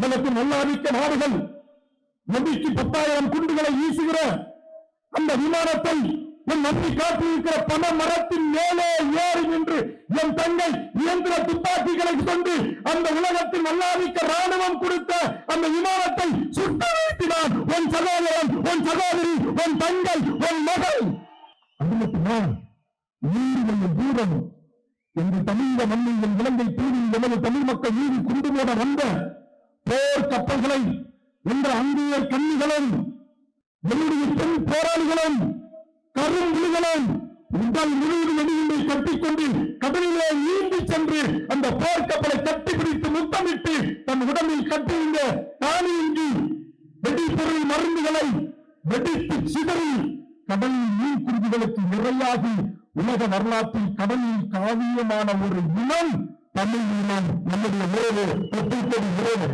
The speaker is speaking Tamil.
உலகத்தின் நல்லாதிக்க நாடுகள் நம்பிக்கை 10,000 குண்டுகளை வீசுகிற அந்த விமானத்தை என் நம்பி காட்டியிருக்கிற பண மரத்தின் மேலே ஏறி நின்று என் தங்கை இயந்திர துப்பாக்கிகளை கொண்டு அந்த உலகத்தின் நல்லாதிக்க ராணுவம் கொடுத்த அந்த விமானத்தை சுட்டு வீழ்த்தினான். உன் சகோதரன், உன் சகோதரி, உன் தங்கை, உன் மகள். அது மட்டுமா, தூரம் என்று தமிழக மண்ணில் என் இலங்கை தீவில் எமது தமிழ் மக்கள் மீது குண்டு போட வந்த போர் கப்பல்களை என்ற அங்கேய கண்ணிகளும் என்னுடைய பெண் போராளிகளும் கரும்புலிகளும் உடல் முழுவதும் வெடிகுண்டை கட்டிக்கொண்டு கடலிலே நீந்தி சென்று அந்த போர்க்கப்பலை கட்டிப்பிடித்து முத்தமிட்டு தன் உடம்பில் கட்டியிருந்த தானியங்கி வெடிப்பொருள் மருந்துகளை வெடித்து சிதறி கடலில் மீன் குருவிகளுக்கு நிறையாகி உலக வரலாற்றில் கடலில் காவியமான ஒரு இனம் தமிழ் இனம். நம்முடைய உறவு, ஒற்றைப்படி உறவு.